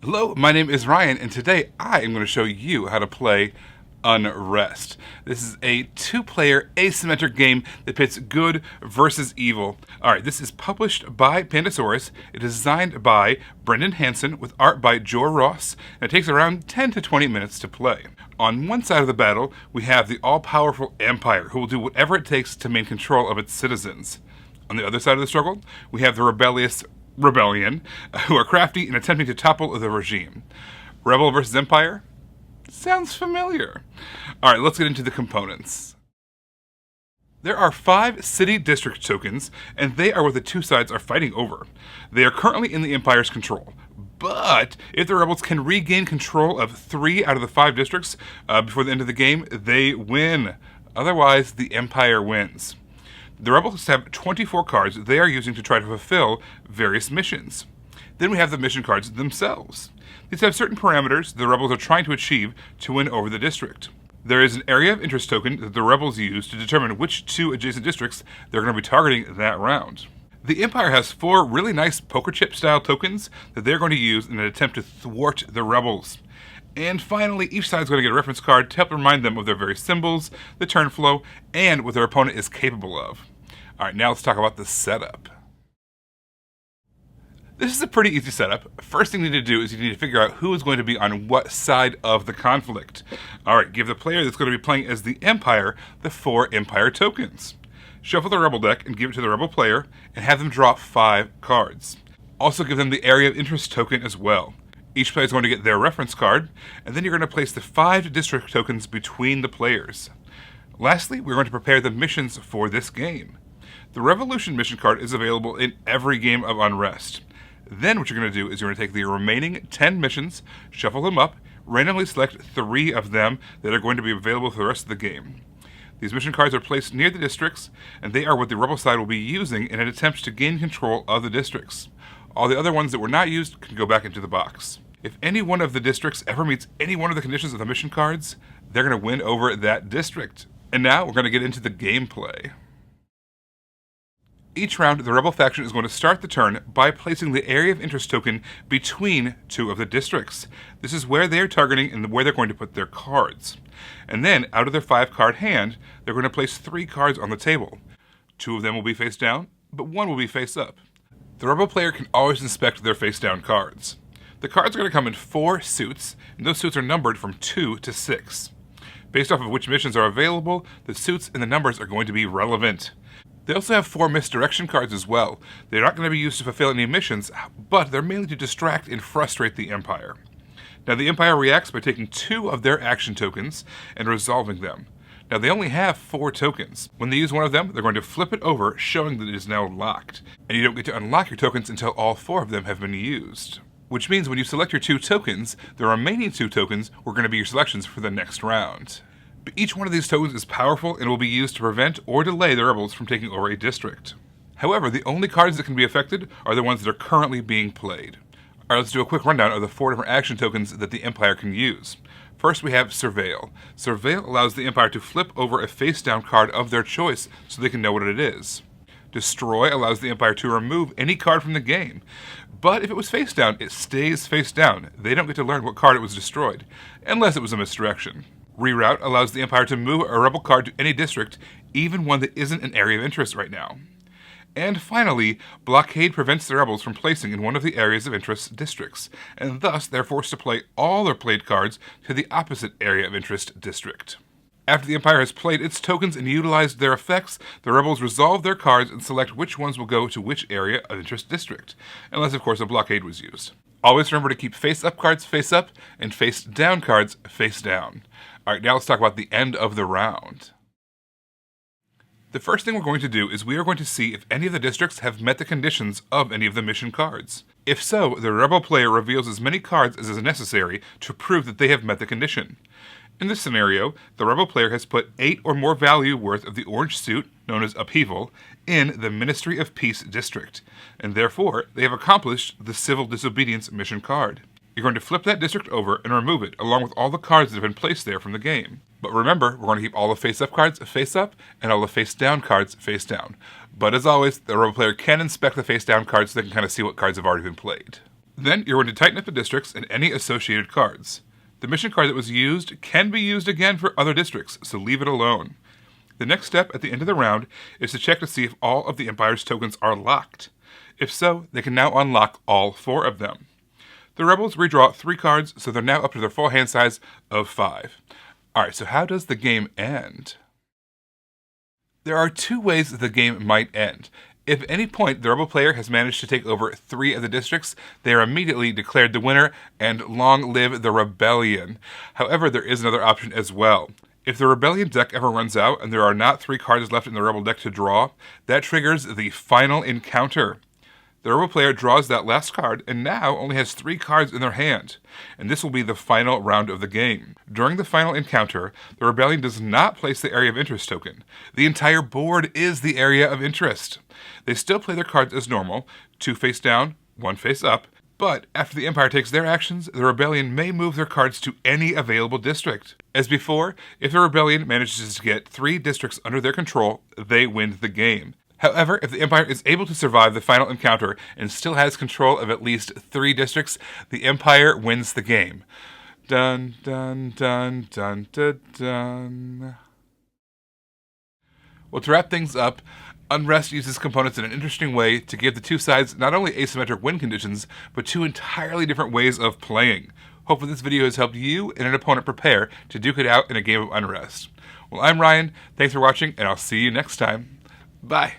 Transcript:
Hello, my name is Ryan, and today I am going to show you how to play Unrest. This is a two-player asymmetric game that pits good versus evil. Alright, this is published by Pandasaurus. It is designed by Brendan Hansen with art by Joe Ross, and it takes around 10 to 20 minutes to play. On one side of the battle, we have the all-powerful Empire, who will do whatever it takes to maintain control of its citizens. On the other side of the struggle, we have the rebellious Rebellion, who are crafty in attempting to topple the regime. Rebel versus Empire? Sounds familiar. Alright, let's get into the components. There are 5 city district tokens, and they are what the two sides are fighting over. They are currently in the Empire's control, but if the rebels can regain control of 3 out of the 5 districts before the end of the game, they win. Otherwise, the Empire wins. The rebels have 24 cards they are using to try to fulfill various missions. Then we have the mission cards themselves. These have certain parameters the rebels are trying to achieve to win over the district. There is an area of interest token that the rebels use to determine which 2 adjacent districts they're going to be targeting that round. The Empire has 4 really nice poker chip style tokens that they're going to use in an attempt to thwart the rebels. And finally, each side is going to get a reference card to help remind them of their various symbols, the turn flow, and what their opponent is capable of. Alright, now let's talk about the setup. This is a pretty easy setup. First thing you need to do is you need to figure out who is going to be on what side of the conflict. Alright, give the player that's going to be playing as the Empire the 4 Empire tokens. Shuffle the Rebel deck and give it to the Rebel player, and have them draw 5 cards. Also give them the Area of Interest token as well. Each player is going to get their reference card, and then you're going to place the 5 district tokens between the players. Lastly, we're going to prepare the missions for this game. The Revolution mission card is available in every game of Unrest. Then what you're going to do is you're going to take the remaining 10 missions, shuffle them up, randomly select 3 of them that are going to be available for the rest of the game. These mission cards are placed near the districts, and they are what the rebel side will be using in an attempt to gain control of the districts. All the other ones that were not used can go back into the box. If any one of the districts ever meets any one of the conditions of the mission cards, they're going to win over that district. And now we're going to get into the gameplay. Each round, the rebel faction is going to start the turn by placing the Area of Interest token between 2 of the districts. This is where they are targeting and where they're going to put their cards. And then, out of their 5-card hand, they're going to place 3 cards on the table. 2 of them will be face down, but 1 will be face up. The rebel player can always inspect their face down cards. The cards are going to come in 4 suits, and those suits are numbered from 2 to 6. Based off of which missions are available, the suits and the numbers are going to be relevant. They also have 4 misdirection cards as well. They're not going to be used to fulfill any missions, but they're mainly to distract and frustrate the Empire. Now the Empire reacts by taking 2 of their action tokens and resolving them. Now they only have 4 tokens. When they use one of them, they're going to flip it over, showing that it is now locked. And you don't get to unlock your tokens until all 4 of them have been used. Which means when you select your 2 tokens, the remaining 2 tokens were going to be your selections for the next round. But each one of these tokens is powerful and will be used to prevent or delay the rebels from taking over a district. However, the only cards that can be affected are the ones that are currently being played. Alright, let's do a quick rundown of the 4 different action tokens that the Empire can use. First we have Surveil. Surveil allows the Empire to flip over a face-down card of their choice so they can know what it is. Destroy allows the Empire to remove any card from the game. But if it was face down, it stays face down. They don't get to learn what card it was destroyed, unless it was a misdirection. Reroute allows the Empire to move a rebel card to any district, even one that isn't an area of interest right now. And finally, Blockade prevents the rebels from placing in one of the areas of interest districts, and thus they're forced to play all their played cards to the opposite area of interest district. After the Empire has played its tokens and utilized their effects, the rebels resolve their cards and select which ones will go to which area of interest district, unless of course a blockade was used. Always remember to keep face-up cards face up, and face-down cards face down. Alright, now let's talk about the end of the round. The first thing we're going to do is we are going to see if any of the districts have met the conditions of any of the mission cards. If so, the rebel player reveals as many cards as is necessary to prove that they have met the condition. In this scenario, the rebel player has put 8 or more value worth of the orange suit, known as Upheaval, in the Ministry of Peace district, and therefore they have accomplished the Civil Disobedience mission card. You're going to flip that district over and remove it, along with all the cards that have been placed there from the game. But remember, we're going to keep all the face-up cards face up, and all the face-down cards face down. But as always, the rebel player can inspect the face-down cards so they can kind of see what cards have already been played. Then you're going to tighten up the districts and any associated cards. The mission card that was used can be used again for other districts, so leave it alone. The next step at the end of the round is to check to see if all of the Empire's tokens are locked. If so, they can now unlock all 4 of them. The Rebels redraw 3 cards, so they're now up to their full hand size of 5. Alright, so how does the game end? There are 2 ways that the game might end. If at any point the Rebel player has managed to take over 3 of the districts, they are immediately declared the winner, and long live the Rebellion. However, there is another option as well. If the Rebellion deck ever runs out and there are not 3 cards left in the Rebel deck to draw, that triggers the final encounter. The Rebel player draws that last card and now only has 3 cards in their hand, and this will be the final round of the game. During the final encounter, the Rebellion does not place the Area of Interest token. The entire board is the Area of Interest. They still play their cards as normal, 2 face down, 1 face up, but after the Empire takes their actions, the Rebellion may move their cards to any available district. As before, if the Rebellion manages to get 3 districts under their control, they win the game. However, if the Empire is able to survive the final encounter and still has control of at least 3 districts, the Empire wins the game. Dun dun dun dun dun dun. Well, to wrap things up, Unrest uses components in an interesting way to give the 2 sides not only asymmetric win conditions, but 2 entirely different ways of playing. Hopefully this video has helped you and an opponent prepare to duke it out in a game of Unrest. Well, I'm Ryan, thanks for watching, and I'll see you next time. Bye!